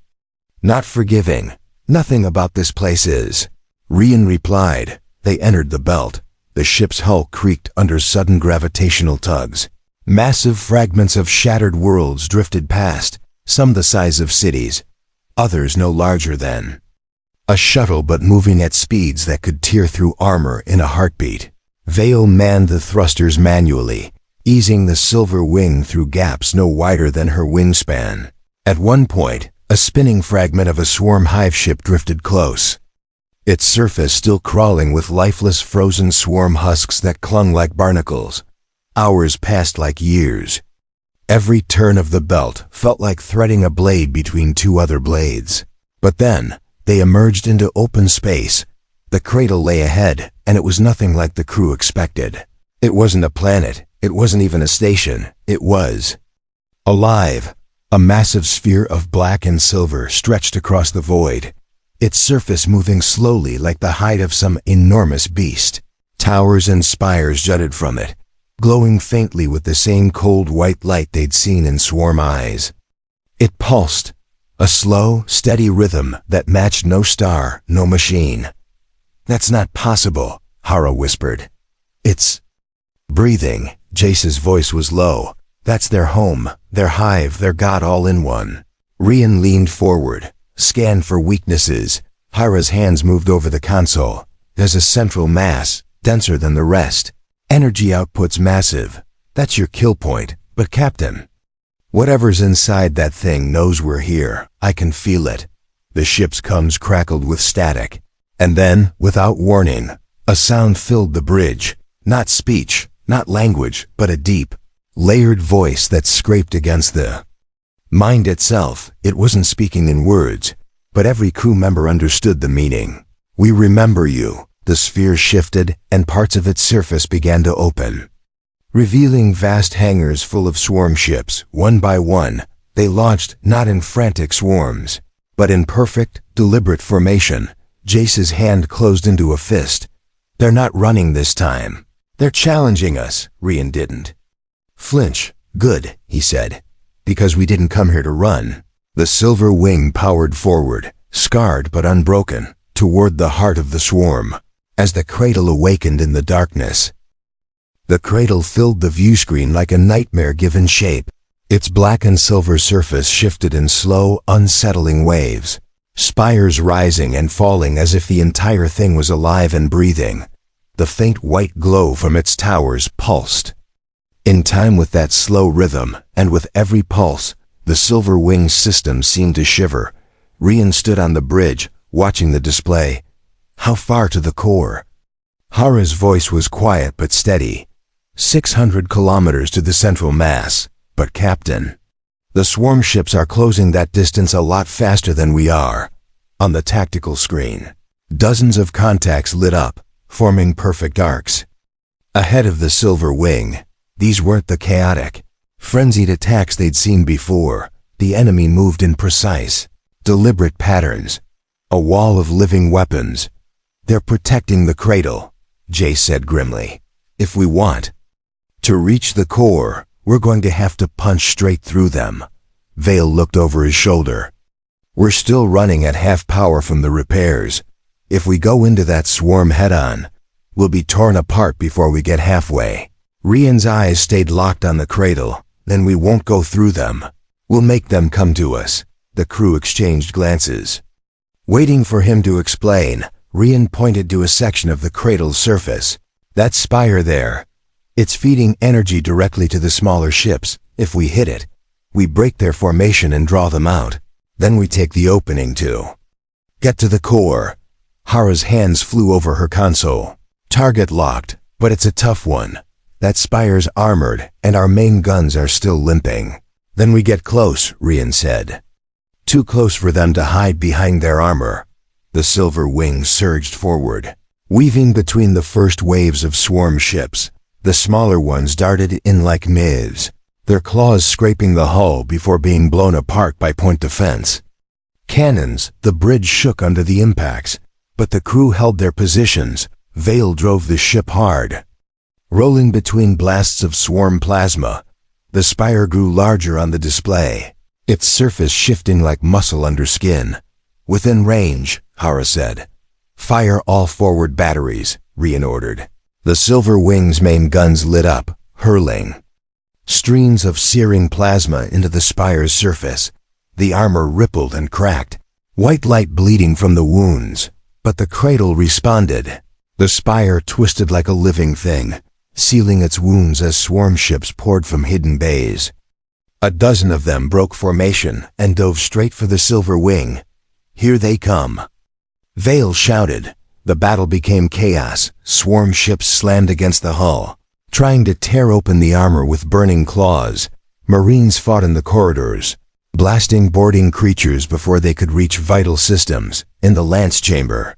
not forgiving. Nothing about this place is. Rian replied. They entered the belt. The ship's hull creaked under sudden gravitational tugs. Massive fragments of shattered worlds drifted past, some the size of cities, others no larger than a shuttle but moving at speeds that could tear through armor in a heartbeat. Vale manned the thrusters manually, easing the silver wing through gaps no wider than her wingspan. At one point, a spinning fragment of a swarm hive ship drifted close, its surface still crawling with lifeless frozen swarm husks that clung like barnacles. Hours passed like years. Every turn of the belt felt like threading a blade between two other blades. But then, they emerged into open space. The cradle lay ahead, and it was nothing like the crew expected. It wasn't a planet, it wasn't even a station, it was alive. A massive sphere of black and silver stretched across the void, its surface moving slowly like the hide of some enormous beast. Towers and spires jutted from it, glowing faintly with the same cold white light they'd seen in swarm eyes. It pulsed, a slow, steady rhythm that matched no star, no machine. "That's not possible," Hara whispered. "It's breathing." Jace's voice was low. "That's their home, their hive, their god all in one." Rian leaned forward, scanned for weaknesses. Hara's hands moved over the console. "There's a central mass, denser than the rest. Energy output's massive. That's your kill point. But Captain, whatever's inside that thing knows we're here. I can feel it." The ship's coms crackled with static. And then, without warning, a sound filled the bridge. Not speech, not language, but a deep, layered voice that scraped against the mind itself. It wasn't speaking in words, but every crew member understood the meaning. "We remember you." The sphere shifted, and parts of its surface began to open, revealing vast hangars full of swarm ships. One by one, they launched not in frantic swarms, but in perfect, deliberate formation. Jace's hand closed into a fist. "They're not running this time. They're challenging us." Rian didn't flinch. "Good," he said, "because we didn't come here to run." The silver wing powered forward, scarred but unbroken, toward the heart of the swarm. As the cradle awakened in the darkness, the cradle filled the view screen like a nightmare given shape. Its black and silver surface shifted in slow, unsettling waves, spires rising and falling as if the entire thing was alive and breathing. The faint white glow from its towers pulsed in time with that slow rhythm, and with every pulse, the silver wing system seemed to shiver. Rian stood on the bridge, watching the display. "How far to the core?" Hara's voice was quiet but steady. 600 kilometers to the central mass. "But Captain, the swarm ships are closing that distance a lot faster than we are." On the tactical screen, dozens of contacts lit up, forming perfect arcs. Ahead of the silver wing, these weren't the chaotic, frenzied attacks they'd seen before. The enemy moved in precise, deliberate patterns, a wall of living weapons. "They're protecting the cradle," Jace said grimly. "If we want to reach the core, we're going to have to punch straight through them." Vale looked over his shoulder. "We're still running at half power from the repairs. If we go into that swarm head-on, we'll be torn apart before we get halfway." Rian's eyes stayed locked on the cradle. "Then we won't go through them. We'll make them come to us." The crew exchanged glances. Waiting for him to explain, Rian pointed to a section of the cradle's surface. "That spire there. It's feeding energy directly to the smaller ships. If we hit it, we break their formation and draw them out. Then we take the opening to get to the core." Hara's hands flew over her console. "Target locked, but it's a tough one. That spire's armored, and our main guns are still limping." "Then we get close," Rian said. too close for them to hide behind their armor. The silver wings surged forward, weaving between the first waves of swarm ships. The smaller ones darted in like knives, their claws scraping the hull before being blown apart by point defense. Cannons, the bridge shook under the impacts, but the crew held their positions. Vale drove the ship hard. Rolling between blasts of swarm plasma, the spire grew larger on the display, its surface shifting like muscle under skin. Within range, Hara said. Fire all forward batteries, Rian ordered. The silver wings' main guns lit up, hurling streams of searing plasma into the spire's surface. The armor rippled and cracked, white light bleeding from the wounds, but the cradle responded. The spire twisted like a living thing, sealing its wounds as swarm ships poured from hidden bays. A dozen of them broke formation and dove straight for the silver wing. Here they come. Vale shouted. The battle became chaos. Swarm ships slammed against the hull, trying to tear open the armor with burning claws. Marines fought in the corridors, blasting boarding creatures before they could reach vital systems. In the lance chamber,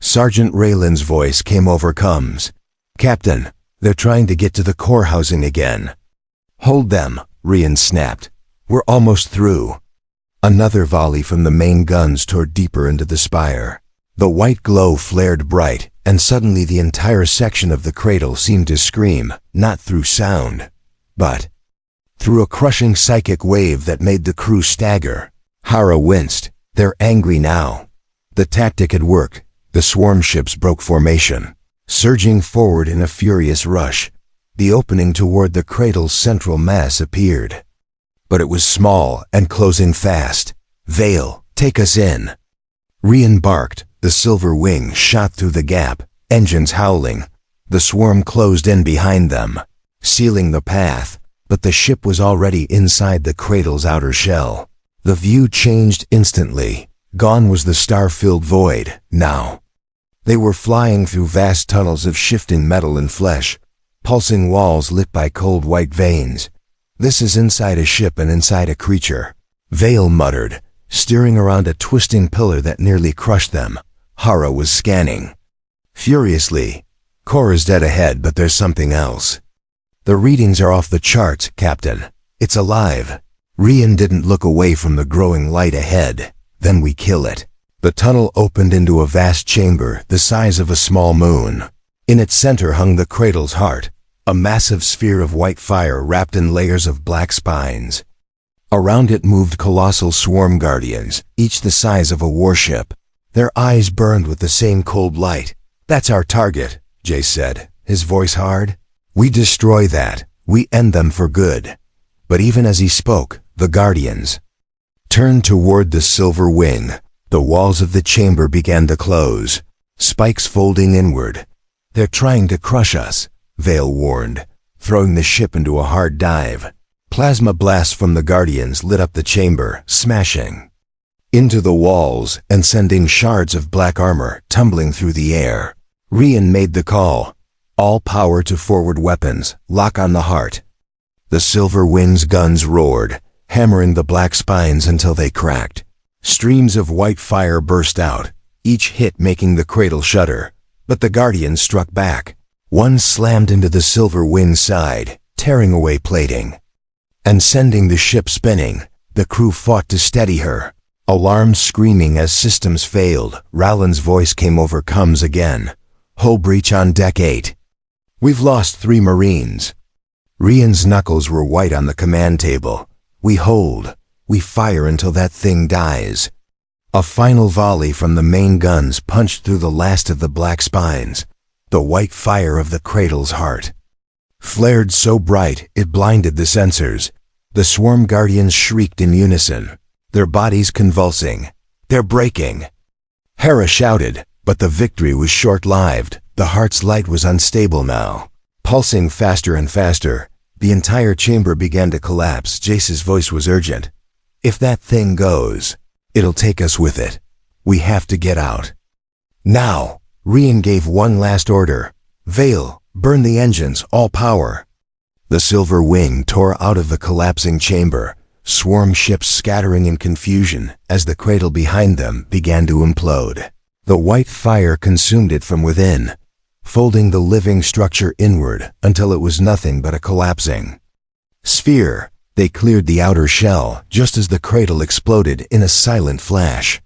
Sergeant Raylan's voice came over comms. Captain, they're trying to get to the core housing again. Hold them, Rian snapped. We're almost through. Another volley from the main guns tore deeper into the spire. The white glow flared bright, and suddenly the entire section of the cradle seemed to scream, not through sound, but through a crushing psychic wave that made the crew stagger. Hara winced. They're angry now. The tactic had worked. The swarm ships broke formation, surging forward in a furious rush. The opening toward the cradle's central mass appeared, but it was small and closing fast. Vale, take us in. Rian barked. The silver wing shot through the gap, engines howling. The swarm closed in behind them, sealing the path, but the ship was already inside the cradle's outer shell. The view changed instantly. Gone was the star-filled void. Now they were flying through vast tunnels of shifting metal and flesh, pulsing walls lit by cold white veins. This is inside a ship and inside a creature, Vale muttered, steering around a twisting pillar that nearly crushed them. Hara was scanning furiously. Core is dead ahead, but there's something else. The readings are off the charts, Captain. It's alive. Rian didn't look away from the growing light ahead. Then we kill it. The tunnel opened into a vast chamber the size of a small moon. In its center hung the cradle's heart, a massive sphere of white fire wrapped in layers of black spines. Around it moved colossal swarm guardians, each the size of a warship. Their eyes burned with the same cold light. That's our target, Jay said, his voice hard. We destroy that. We end them for good. But even as he spoke, the guardians turned toward the silver wing. The walls of the chamber began to close, spikes folding inward. They're trying to crush us, Vale warned, throwing the ship into a hard dive. Plasma blasts from the guardians lit up the chamber, smashing into the walls and sending shards of black armor tumbling through the air. Rian made the call. All power to forward weapons, lock on the heart. The silver wing's guns roared, hammering the black spines until they cracked. Streams of white fire burst out, each hit making the cradle shudder. But the guardians struck back. One slammed into the silver wing's side, tearing away plating and sending the ship spinning. The crew fought to steady her, alarms screaming as systems failed. Rowland's voice came over comms again. Hull breach on deck 8. We've lost 3 Marines. Rian's knuckles were white on the command table. We hold. We fire until that thing dies. A final volley from the main guns punched through the last of the black spines. The white fire of the cradle's heart flared so bright it blinded the sensors. The swarm guardians shrieked in unison, their bodies convulsing. They're breaking. Hera shouted, but the victory was short-lived. The heart's light was unstable now, pulsing faster and faster. The entire chamber began to collapse. Jace's voice was urgent. If that thing goes, it'll take us with it. We have to get out. Now! Rian gave one last order. Vale, burn the engines, all power. The silver wing tore out of the collapsing chamber, swarm ships scattering in confusion as the cradle behind them began to implode. The white fire consumed it from within, folding the living structure inward until it was nothing but a collapsing sphere. They cleared the outer shell just as the cradle exploded in a silent flash.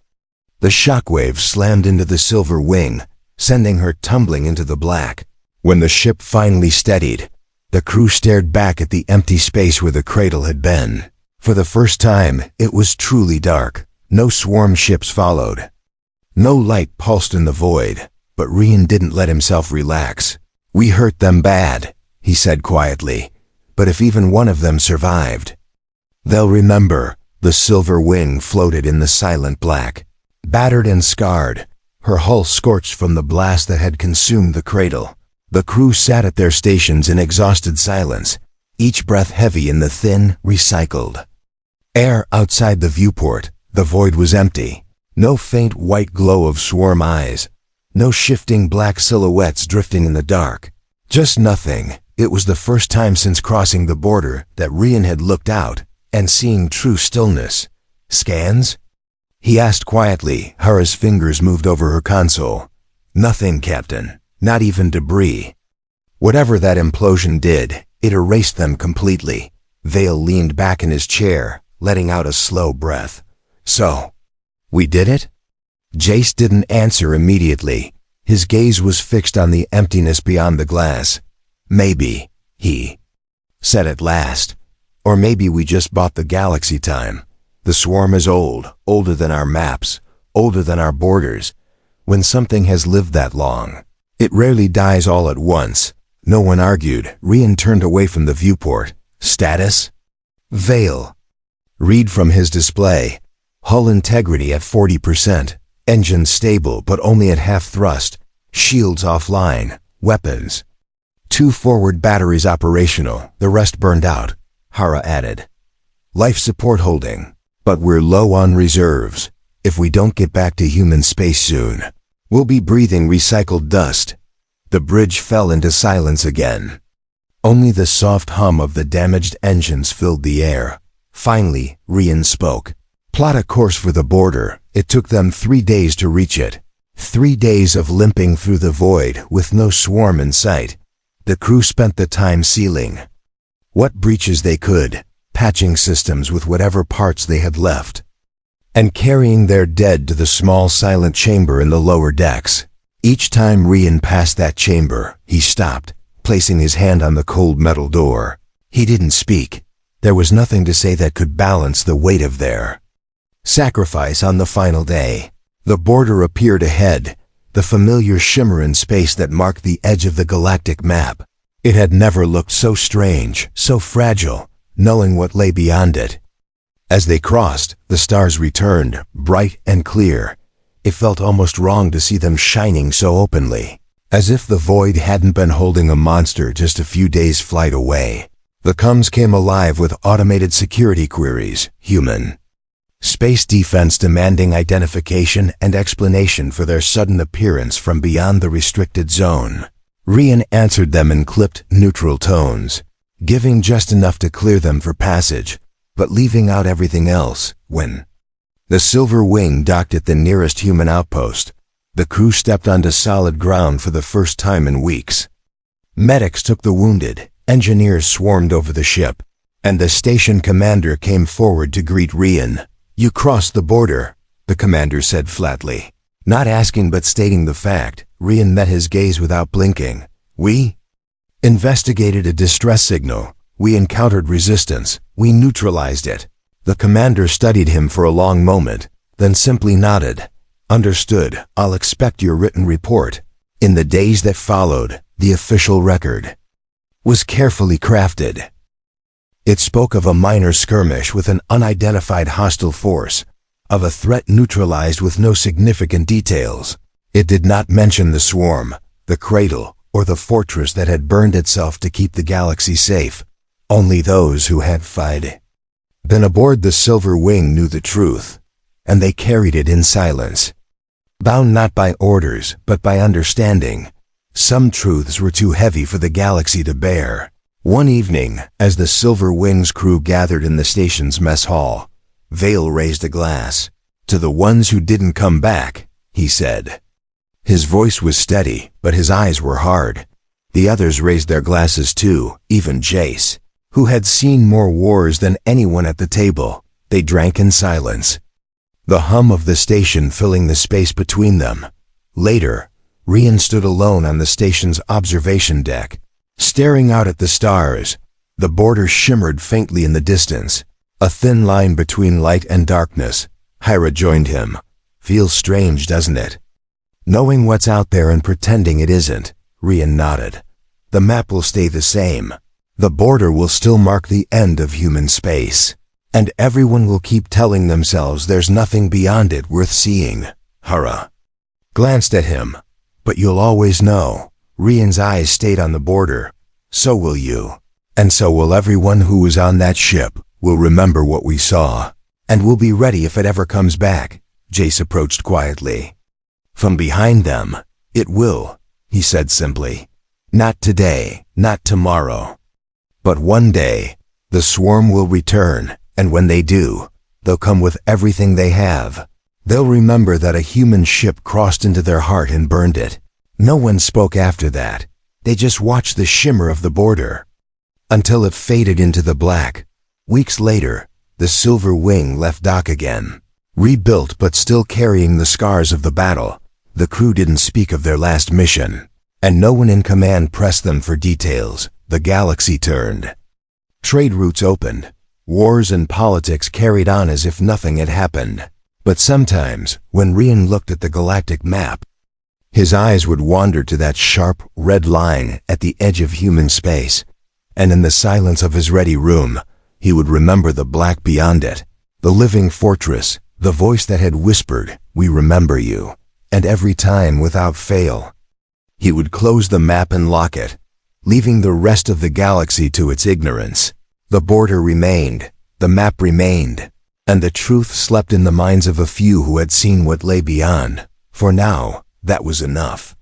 The shockwave slammed into the silver wing, sending her tumbling into the black. When the ship finally steadied, the crew stared back at the empty space where the cradle had been. For the first time, it was truly dark. No swarm ships followed. No light pulsed in the void, but Rian didn't let himself relax. "We hurt them bad," he said quietly, "but if even one of them survived, they'll remember." The silver wing floated in the silent black. Battered and scarred, her hull scorched from the blast that had consumed the cradle. The crew sat at their stations in exhausted silence, each breath heavy in the thin, recycled air outside the viewport. The void was empty. No faint white glow of swarm eyes. No shifting black silhouettes drifting in the dark. Just nothing. It was the first time since crossing the border that Rian had looked out and seen true stillness. "Scans?" he asked quietly. Hara's fingers moved over her console. "Nothing, Captain. Not even debris." Whatever that implosion did, it erased them completely. Vale leaned back in his chair, letting out a slow breath. "So, we did it?" Jace didn't answer immediately. His gaze was fixed on the emptiness beyond the glass. "Maybe," he said at last. "Or maybe we just bought the galaxy time. The swarm is old, older than our maps, older than our borders. When something has lived that long, it rarely dies all at once." No one argued. Rian turned away from the viewport. "Status?" "Vale." Read from his display. "Hull integrity at 40%. Engine stable but only at half thrust. Shields offline. Weapons. 2 forward batteries operational. The rest burned out," Hara added. "Life support holding. But we're low on reserves. If we don't get back to human space soon, we'll be breathing recycled dust." The bridge fell into silence again. Only the soft hum of the damaged engines filled the air. Finally, Rian spoke. "Plot a course for the border." It took them 3 days to reach it. 3 days of limping through the void with no swarm in sight. The crew spent the time sealing what breaches they could, patching systems with whatever parts they had left, and carrying their dead to the small silent chamber in the lower decks. Each time Rian passed that chamber, he stopped, placing his hand on the cold metal door. He didn't speak. There was nothing to say that could balance the weight of their sacrifice on the final day. The border appeared ahead, the familiar shimmer in space that marked the edge of the galactic map. It had never looked so strange, so fragile, knowing what lay beyond it. As they crossed, the stars returned, bright and clear. It felt almost wrong to see them shining so openly, as if the void hadn't been holding a monster just a few days' flight away. The comms came alive with automated security queries. Human space defense demanding identification and explanation for their sudden appearance from beyond the restricted zone. Rian answered them in clipped, neutral tones, giving just enough to clear them for passage, but leaving out everything else. When the silver wing docked at the nearest human outpost, the crew stepped onto solid ground for the first time in weeks. Medics took the wounded, engineers swarmed over the ship, and the station commander came forward to greet Rian. "You crossed the border," the commander said flatly. Not asking but stating the fact, Rian met his gaze without blinking. "We investigated a distress signal. We encountered resistance. We neutralized it." The commander studied him for a long moment, then simply nodded. "Understood. I'll expect your written report." In the days that followed, the official record was carefully crafted. It spoke of a minor skirmish with an unidentified hostile force, of a threat neutralized with no significant details. It did not mention the swarm, the cradle, or the fortress that had burned itself to keep the galaxy safe. Only those who had been aboard the Silver Wing knew the truth, and they carried it in silence. Bound not by orders, but by understanding. Some truths were too heavy for the galaxy to bear. One evening, as the Silver Wings crew gathered in the station's mess hall, Vale raised a glass. "To the ones who didn't come back," he said. His voice was steady, but his eyes were hard. The others raised their glasses too, even Jace, who had seen more wars than anyone at the table. They drank in silence, the hum of the station filling the space between them. Later, Rian stood alone on the station's observation deck, staring out at the stars. The border shimmered faintly in the distance, a thin line between light and darkness. Hyra joined him. "Feels strange, doesn't it?" "Knowing what's out there and pretending it isn't," Rian nodded. "The map will stay the same. The border will still mark the end of human space. And everyone will keep telling themselves there's nothing beyond it worth seeing." Hyra glanced at him. "But you'll always know." Rian's eyes stayed on the border. "So will you. And so will everyone who was on that ship. We'll remember what we saw. And we'll be ready if it ever comes back." Jace approached quietly. From behind them, "It will," he said simply. "Not today, not tomorrow. But one day, the swarm will return, and when they do, they'll come with everything they have. They'll remember that a human ship crossed into their heart and burned it." No one spoke after that. They just watched the shimmer of the border, until it faded into the black. Weeks later, the Silver Wing left dock again, rebuilt but still carrying the scars of the battle. The crew didn't speak of their last mission, and no one in command pressed them for details. The galaxy turned. Trade routes opened. Wars and politics carried on as if nothing had happened. But sometimes, when Rian looked at the galactic map, his eyes would wander to that sharp, red line at the edge of human space, and in the silence of his ready room, he would remember the black beyond it, the living fortress, the voice that had whispered, "We remember you." And every time, without fail, he would close the map and lock it, leaving the rest of the galaxy to its ignorance. The border remained, the map remained, and the truth slept in the minds of a few who had seen what lay beyond. For now, that was enough.